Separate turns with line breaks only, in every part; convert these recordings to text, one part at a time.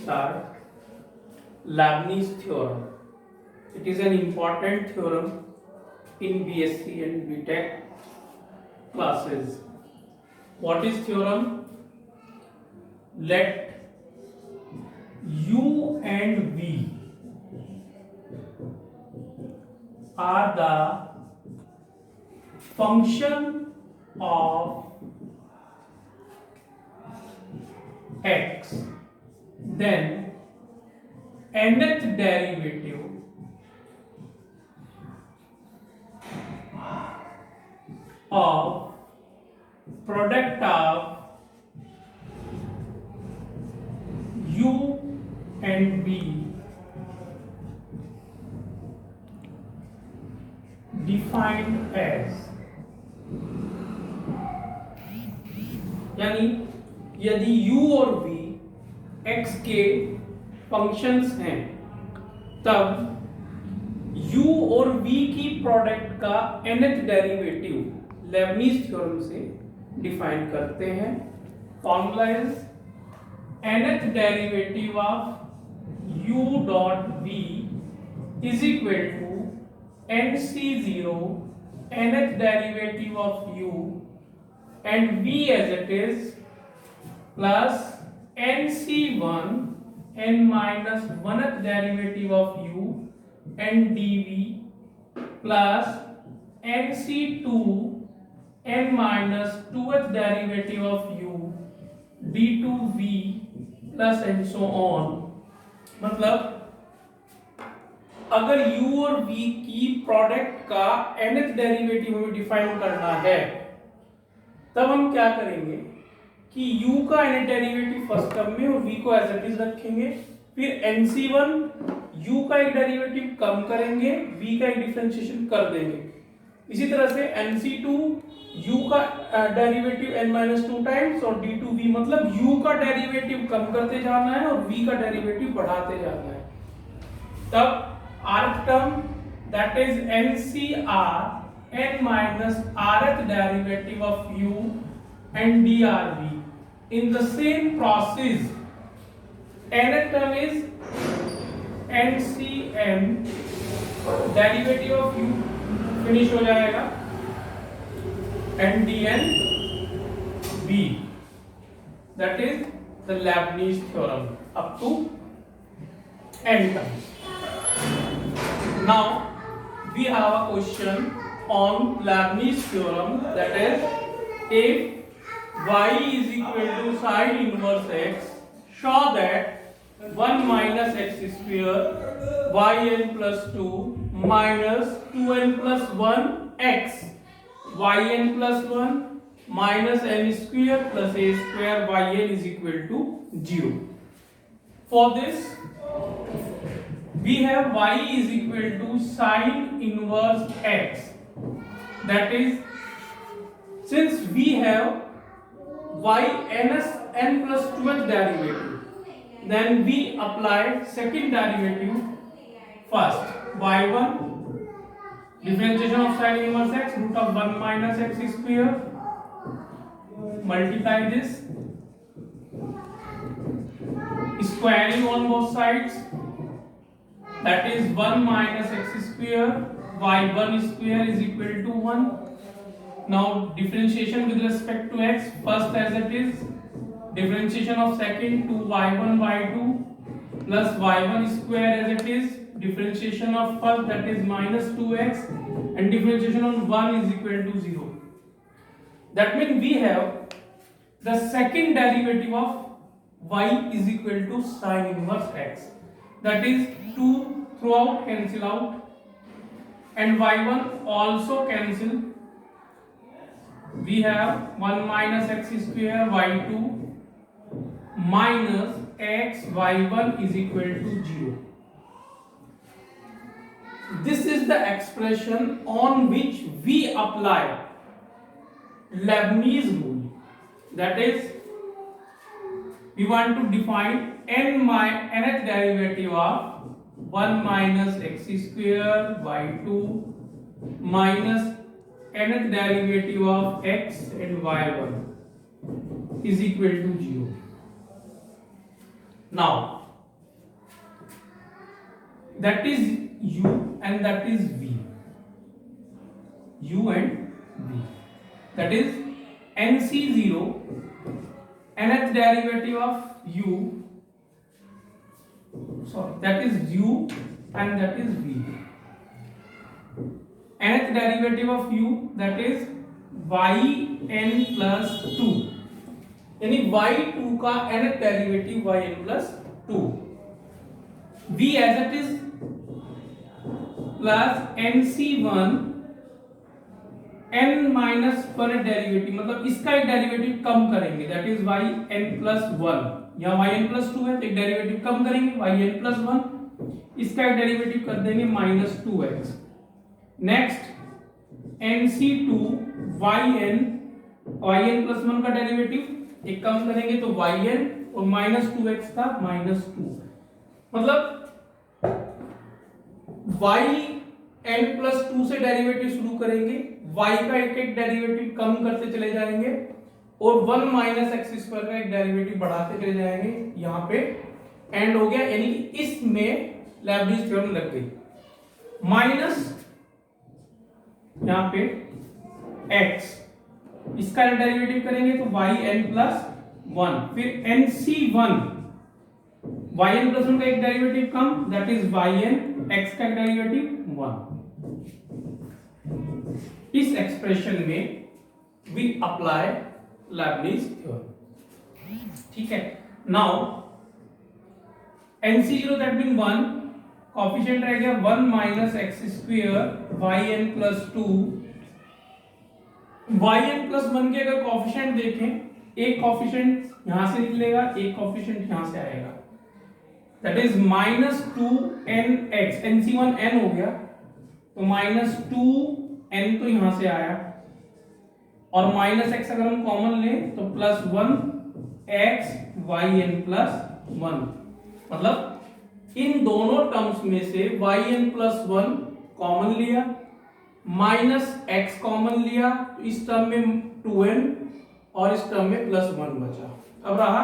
start Leibniz theorem. It is an important theorem in BSc and BTech classes. What is theorem? Let U and V are the function of x, then nth derivative of product of u and v defined as, यानी यदि u और v x के functions हैं तब u और v की product का nth derivative Leibniz theorem से डिफाइन करते हैं. Formula is nth derivative of u dot v is equal to nc0 nth derivative of u and v as it is plus nc1 n minus 1th derivative of u and dv plus nc2 n minus 2th derivative of u d2v plus and so on. मतलब अगर u और v की product का nth derivative हमें define करना है तब हम क्या करेंगे कि u का nth डेरिवेटिव फर्स्ट टर्म में और v को एज इट इज रखेंगे, फिर nc1 u का एक डेरिवेटिव कम करेंगे, v का एक डिफरेंशिएशन कर देंगे. इसी तरह से nc2 u का डेरिवेटिव n-2 टाइम्स और d2v, मतलब u का डेरिवेटिव कम करते जाना है और v का डेरिवेटिव बढ़ाते जाना है. तब rth term that is ncr n minus rth derivative of u and drv. In the same process, nth term is ncm derivative of u finish हो जाएगा and dnv. That is the Leibniz theorem up to n terms. Now we have a question on Leibniz theorem, that is if y is equal to sine inverse x, show that 1 minus x square yn plus 2 minus 2n plus 1 x yn plus 1 minus n square plus a square yn is equal to 0. For this we have y is equal to sine inverse x. That is, since we have y n plus 2th derivative, then we apply second derivative first. y1 differentiation of sine inverse x, root of 1 minus x square, multiply this, squaring on both sides, that is 1 minus x square y1 square is equal to 1. Now differentiation with respect to x, first as it is, differentiation of second to y1 y2 plus y1 square as it is, differentiation of first that is minus 2x and differentiation on 1 is equal to 0. That means we have the second derivative of y is equal to sine inverse x, that is 2 throughout cancel out and y1 also cancel. We have 1 minus x square y2 minus x y1 is equal to 0. This is the expression on which we apply Leibniz rule. That is, we want to define nth derivative of 1 minus x square y2 minus nth derivative of x and y1 is equal to 0. Now that is u and that is v, u and v, that is nc0 nth derivative of u, sorry, that is u and that is v, nth derivative of u that is yn plus 2, यानी y2 का nth derivative yn plus 2, v as it is plus nc1 n minus पर derivative, मतलब इसका एक derivative कम करेंगे, that is yn plus 1, यहाँ yn plus 2 है तो एक डेरिवेटिव कम करेंगे yn plus 1, इसका एक डेरिवेटिव कर देंगे minus 2x, next nc2 yn plus 1 का डेरिवेटिव एक कम करेंगे तो yn और minus 2x का minus 2, मतलब yn plus 2 से डेरिवेटिव शुरू करेंगे, y का एक एक डेरिवेटिव कम करते चले जाएंगे और 1 minus x स्क्वायर का एक डेरिवेटिव बढ़ाते चले जाएंगे, यहाँ पे एंड हो गया, यानी कि इसमें लैबनीज़ थ्योरम लग गई। माइनस यहाँ पे x, इसका डेरिवेटिव करेंगे तो yn plus 1, फिर nc1 yn plus 1 का एक derivative come, that is yn, x का डेरिवेटिव 1। इस एक्सप्रेशन में वी अप्लाई लैबनीज़ थ्योरम, ठीक है। Now nc0 that mean 1, coefficient रह गया 1 minus x square yn plus 2, yn plus 1 के अगर कोएफिशिएंट देखें, एक कोएफिशिएंट यहां से निकलेगा, एक कोएफिशिएंट यहां से आएगा, that is minus 2nx, nc1 n हो गया तो minus 2n तो यहां से आया और minus x अगर हम कॉमन लें तो plus 1x yn plus 1, मतलब इन दोनों टर्म्स में से yn plus 1 कॉमन लिया, माइनस x कॉमन लिया, तो इस टर्म में 2n और इस टर्म में plus 1 बचा। अब रहा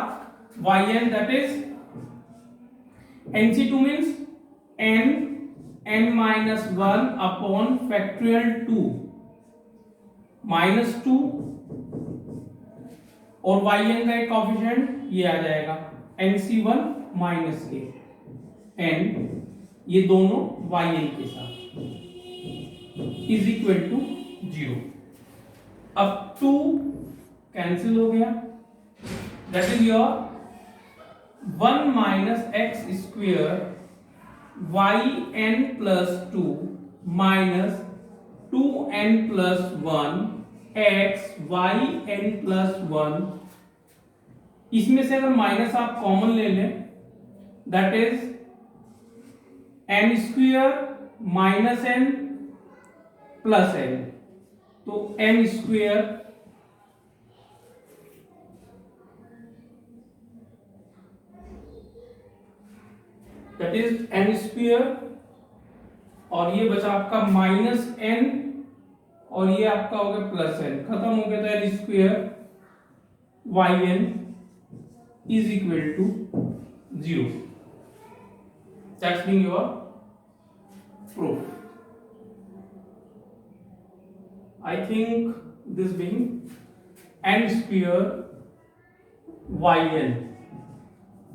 yn, that is nc2 means n minus 1 upon factorial 2 minus 2 और yn का एक कोएफिशिएंट ये आ जाएगा nc1 minus a, एंड ये दोनों yn के साथ इज इक्वल टू 0। अब 2 कैंसिल हो गया, that is your 1 minus x square yn plus 2 minus 2n plus 1 x yn plus 1, इसमें से अगर माइनस आप कॉमन ले लें, that is n square minus n plus n, तो n square that is n square और ये बचा आपका माइनस n और ये आपका हो गया प्लस n, खत्म हो गया, तो n square yn is equal to 0। That's being your proof. I think this being n square yn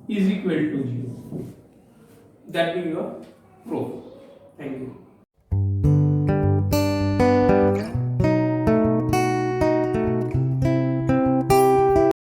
is equal to 0. That being your proof. Thank you.